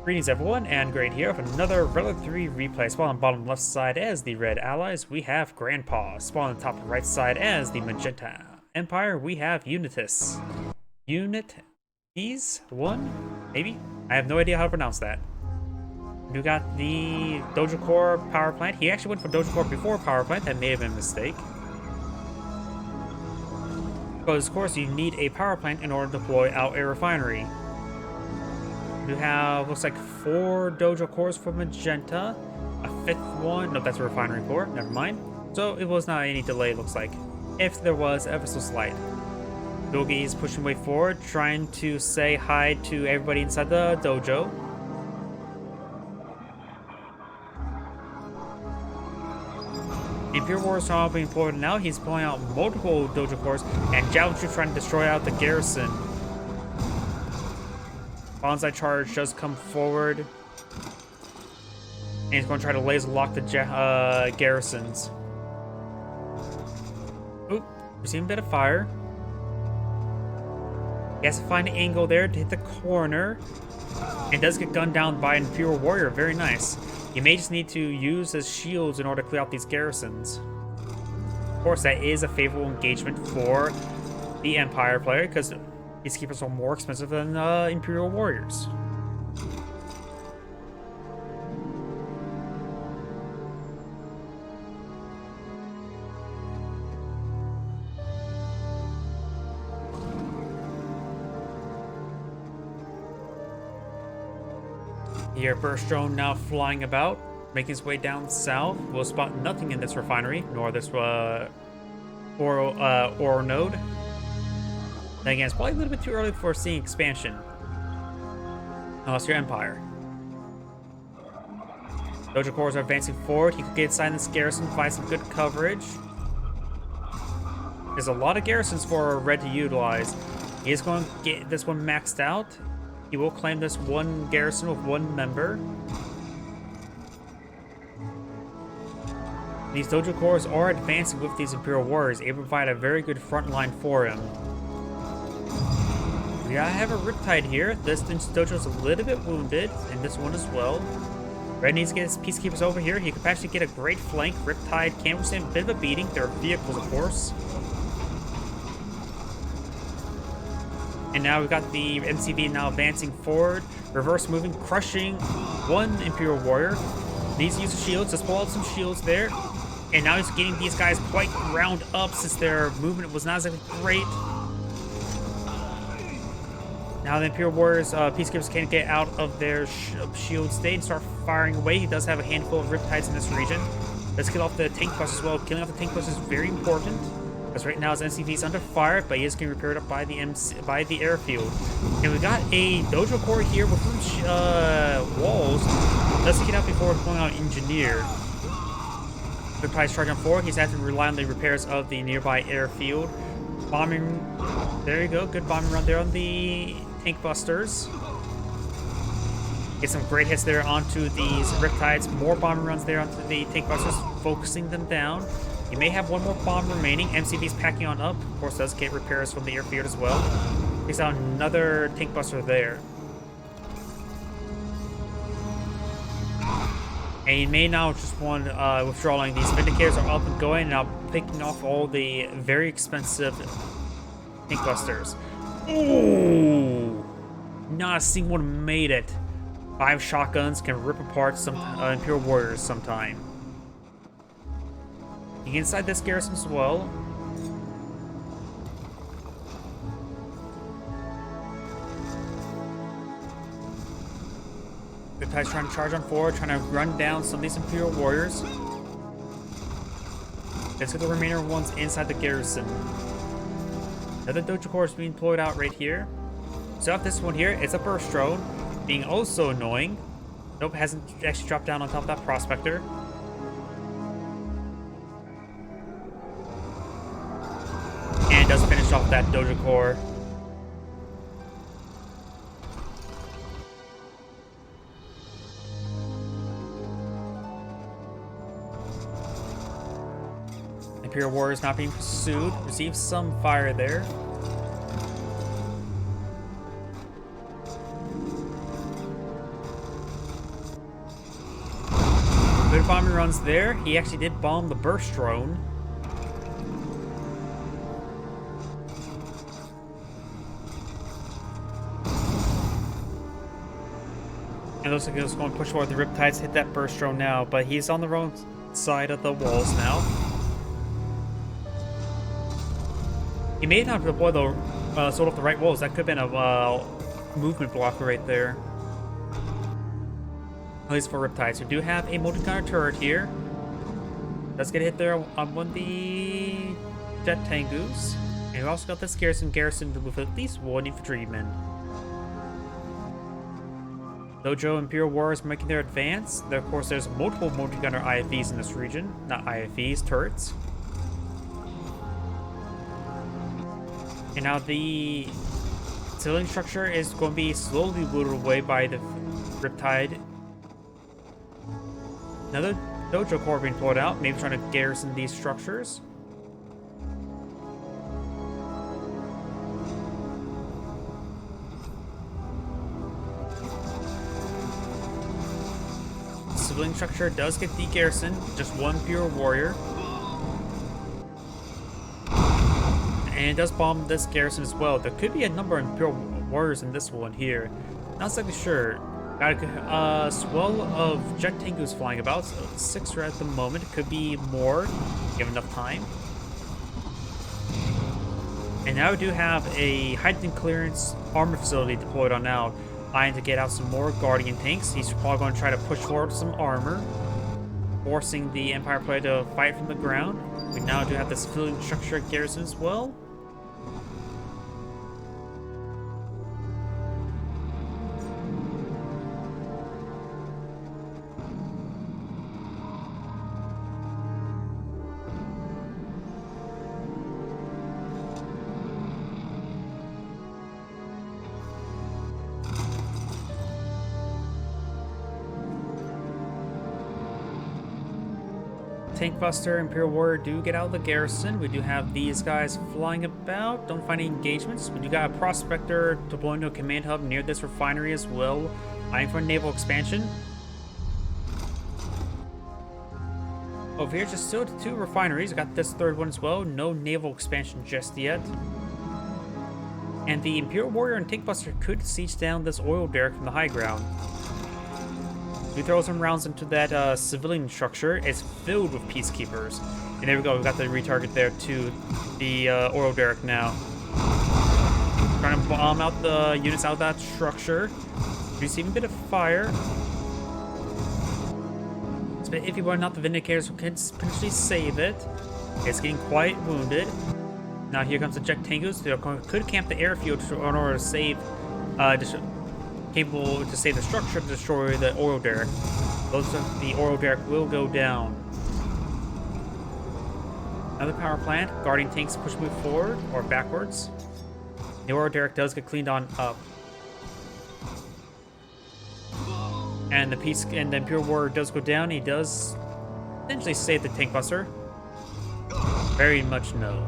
Greetings everyone, and Great here with another Relic 3 replay. Spawn on the bottom left side as the red allies, we have Grandpa. Spawn on the top right side as the magenta empire, we have Unityis. Unityis1? Maybe? I have no idea how to pronounce that. We got the Dojo Core power plant. He actually went for Dojo Core before power plant. That may have been a mistake. Because of course you need a power plant in order to deploy out a refinery. You have, looks like 4 dojo cores for magenta, a 5th one. No, that's a refinery core. Never mind. So it was not any delay, looks like. If there was, ever so slight. Dogi is pushing way forward, trying to say hi to everybody inside the dojo. Imperial Wars are all being deployed now. He's pulling out multiple dojo cores, and Jiaochu trying to destroy out the garrison. Bonsai charge does come forward. And he's going to try to laser lock the garrisons. Oop, receiving a bit of fire. He has to find an angle there to hit the corner. And does get gunned down by an Imperial Warrior. Very nice. He may just need to use his shields in order to clear out these garrisons. Of course, that is a favorable engagement for the Empire player, because Peacekeepers are more expensive than Imperial Warriors. Here, Burst Drone now flying about, making his way down south. We'll spot nothing in this refinery, nor this ore node. Then again, it's probably a little bit too early for seeing expansion. Unless you're Empire. Dojo cores are advancing forward. He could get inside this garrison, find some good coverage. There's a lot of garrisons for Red to utilize. He is going to get this one maxed out. He will claim this one garrison with one member. These Dojo cores are advancing with these Imperial Warriors, able to provide a very good front line for him. Yeah, I have a Riptide here. This dojo is a little bit wounded, and this one as well. Red needs to get his Peacekeepers over here. He could actually get a great flank. Riptide can withstand a bit of a beating. There are vehicles, of course. And now we've got the MCV now advancing forward. Reverse moving, crushing one Imperial Warrior. Needs to use the shields. Just pull out some shields there. And now he's getting these guys quite ground up since their movement was not exactly great. Now the Imperial Warriors, Peacekeepers can't get out of their shield state and start firing away. He does have a handful of Riptides in this region. Let's kill off the tank bus as well. Killing off the tank bus is very important, because right now his NCV is under fire, but he is getting repaired up by the airfield. And we got a Dojo core here with walls. Let's get out before pulling out Engineer. Riptide's charging forward. He's having to rely on the repairs of the nearby airfield. Bombing. There you go. Good bombing run there on the tank busters. Get some great hits there onto these Riptides. More bombing runs there onto the tank busters, focusing them down. You may have one more bomb remaining. MCV's packing on up. Of course, does get repairs from the airfield as well. Takes out another tank buster there. And you may now just want withdrawing. These Vindicators are up and going, now picking off all the very expensive tank busters. Ooh! Not a single one made it. 5 shotguns can rip apart some Imperial Warriors sometime. You get inside this garrison as well. Riptide's trying to charge on forward, trying to run down some of these Imperial Warriors. Let's get the remainder ones inside the garrison. Another Dojo core is being deployed out right here. So off this one here, it's a burst drone, being also annoying. Nope, hasn't actually dropped down on top of that prospector. And does finish off that Dojo core. Imperial Warriors not being pursued. Receives some fire there. Good bombing runs there. He actually did bomb the burst drone. And looks like he was going to push forward the Riptides, hit that burst drone now, but he's on the wrong side of the walls now. He may not deploy the sword off the right walls. That could have been a movement blocker right there. At least for Riptides. We do have a multi-gunner turret here. Let's get hit there on one of the jet tangus. And we also got this garrison with at least one infantryman. Dojo Imperial Warriors making their advance. There, of course, there's multiple multi-gunner IFVs in this region. Not IFVs, turrets. And now the civilian structure is going to be slowly looted away by the Riptide. Another Dojo Corps being pulled out, maybe trying to garrison these structures. Civilian structure does get de-garrisoned, just one pure warrior. And it does bomb this garrison as well. There could be a number of pure warriors in this one here. Not exactly sure. Got a swell of jet tangus flying about, so 6 at the moment. Could be more, given enough time. And now we do have a heightened clearance armor facility deployed on now, eyeing to get out some more Guardian tanks. He's probably going to try to push forward some armor, forcing the Empire player to fight from the ground. We now do have the civilian structure garrison as well. Tankbuster, Imperial Warrior do get out of the garrison. We do have these guys flying about. Don't find any engagements. We do got a Prospector deploying to a command hub near this refinery as well, eyeing for naval expansion. Over here, just still 2 refineries. I got this 3rd one as well. No naval expansion just yet. And the Imperial Warrior and Tankbuster could siege down this oil derrick from the high ground. We throw some rounds into that civilian structure. It's filled with peacekeepers. And there we go. We got the retarget there to the oil derrick now. Trying to bomb out the units out of that structure. Receiving a bit of fire. It's a bit iffy whether or not the Vindicators can potentially save it. It's getting quite wounded. Now here comes the jet tangus. They could camp the airfield in order to save capable to save the structure to destroy the oil derrick. The oil derrick will go down. Another power plant. Guardian tanks push move forward or backwards. The oil derrick does get cleaned on up. And the Imperial Warrior does go down. He does potentially save the Tankbuster. Very much no.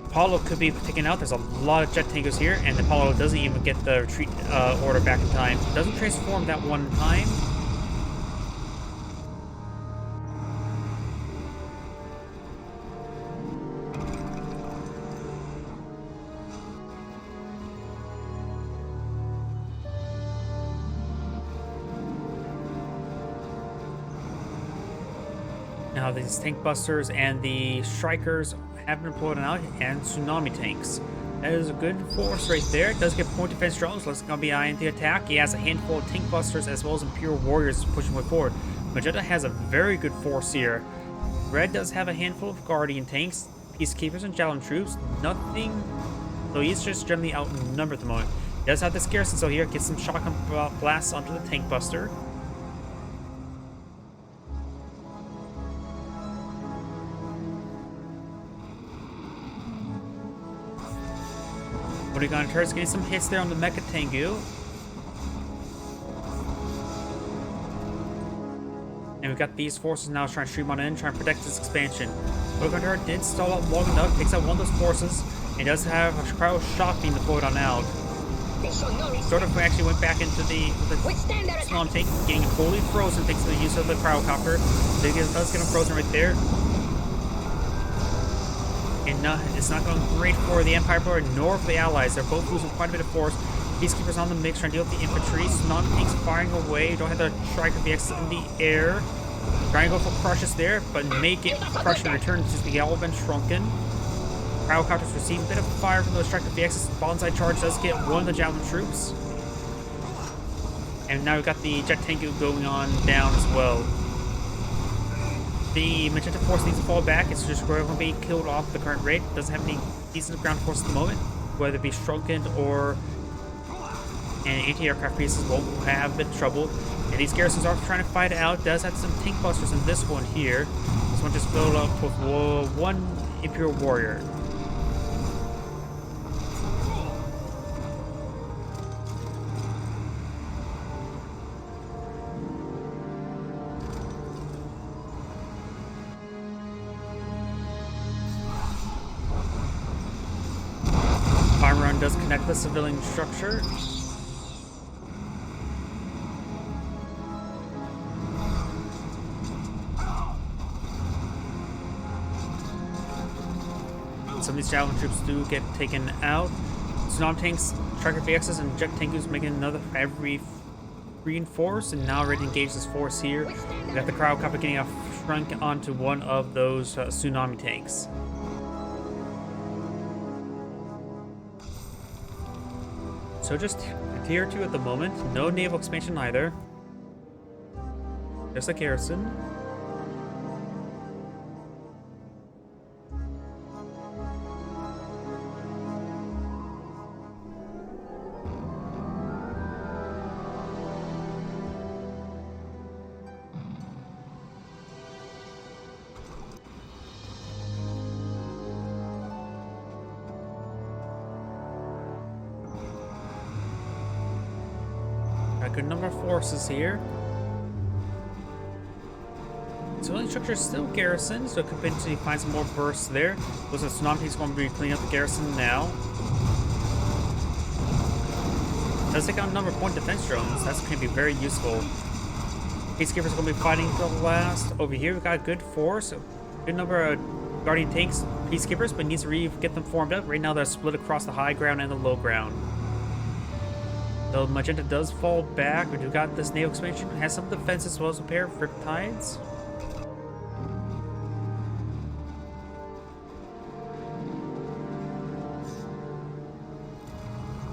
Apollo could be taken out. There's a lot of jet tangus here, and Apollo doesn't even get the retreat order back in time. Doesn't transform that one time. Now these tank busters and the strikers have been deployed out, and tsunami tanks. That is a good force right there. It does get point defense drones, so it's going to be eyeing the attack. He has a handful of tank busters as well as Imperial Warriors pushing way forward. Magenta has a very good force here. Red does have a handful of Guardian tanks, Peacekeepers, and Javelin troops. Nothing, so he's just generally outnumbered at the moment. He does have this garrison, so here gets some shotgun blasts onto the tank buster. Polygon turrets getting some hits there on the Mecha Tengu. And we've got these forces now trying to stream on in, trying to protect this expansion. Polygon turret did stall out long enough, takes out one of those forces. It does have a cryo shock being deployed on out. Sort of actually went back into the slalom tank, getting fully frozen thanks to the use of the cryocopter. So it does get him frozen right there. And it's not going great for the Empire player nor for the Allies. They're both losing quite a bit of force. Peacekeepers on the mix, trying to deal with the infantry. Snom tanks firing away. Don't have the Striker VX in the air. Trying to go for crushes there, but make it crush in return since the all been shrunken. Cryocopters receive a bit of fire from those Striker VXs. Bonsai charge does get one of the Javelin troops. And now we've got the Jet Tengu going on down as well. The Magenta Force needs to fall back. It's just going to be killed off at the current rate. Doesn't have any decent ground force at the moment, whether it be shrunken or and anti-aircraft pieces won't have a bit of trouble. And these garrisons are trying to fight it out. Does have some tank busters in this one here. This one just filled up with one Imperial Warrior. Fire run does connect the civilian structure. Some of these Javelin troops do get taken out. Snom tanks, Striker VXs, and Jet Tengus making another every reinforce, and now ready to engage this force here. We got the cryocopter getting shrunk onto one of those tsunami tanks. So just tier 2 at the moment. No naval expansion either. Just a garrison. A good number of forces here. Civilian structure is still garrisoned, so it could potentially find some more bursts there. Those are tsunami tanks going to be cleaning up the garrison now. Does take out a number of point defense drones. That's going to be very useful. Peacekeepers are going to be fighting to the last. Over here, we've got a good force. A good number of Guardian tanks, Peacekeepers, but needs to get them formed up. Right now, they're split across the high ground and the low ground. Though Magenta does fall back, we do got this naval expansion. It has some defense as well as a pair of Riptides.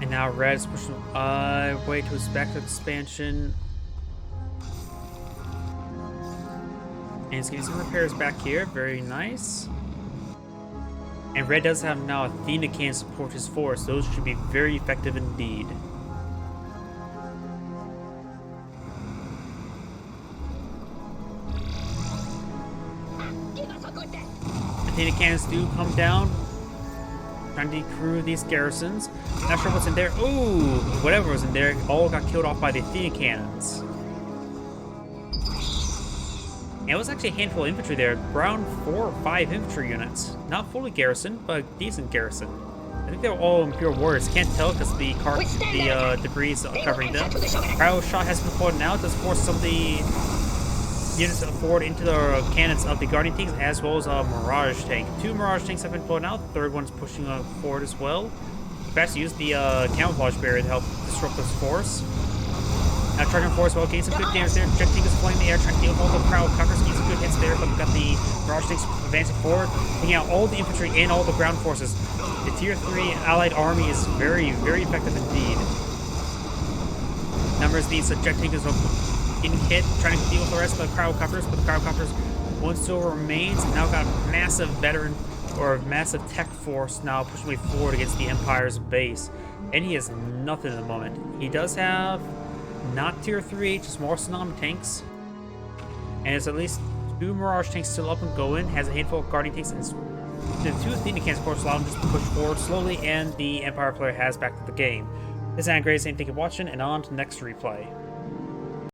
And now Red is pushing way to his back expansion. And he's getting some repairs back here. Very nice. And Red does have now Athena can support his force. Those should be very effective indeed. Athena cannons do come down, trying to decrew these garrisons. Not sure what's in there. Ooh, whatever was in there all got killed off by the Athena cannons. And it was actually a handful of infantry there, around 4 or 5 infantry units. Not fully garrisoned, but decent garrison. I think they were all Imperial Warriors. Can't tell because the debris is covering them. Cryo shot has been pulled out. Does force some of the units forward into the cannons of the Guardian tanks, as well as a Mirage tank. 2 Mirage tanks have been pulled out. The third one's pushing forward as well. Best use the camouflage barrier to help disrupt this force. Now charging force, well, getting some good damage there. Jet tank is flying in the air, trying to deal with all the cryocopters, getting some good hits there, but we've got the Mirage tanks advancing forward, taking out all the infantry and all the ground forces. The tier 3 allied army is very, very effective indeed. Numbers these jet tanks are getting hit, trying to deal with the rest of the cryocopters, but the cryocopters, one still remains, and now got a massive veteran or massive tech force now pushing way forward against the Empire's base. And he has nothing at the moment. He does have not tier 3, just more tsunami tanks. And there's at least 2 Mirage tanks still up and going, has a handful of Guardian tanks, and the 2 Athena cannons, of course, allow him just to push forward slowly, and the Empire player has back to the game. This is Andreas, thank you for watching, and on to the next replay.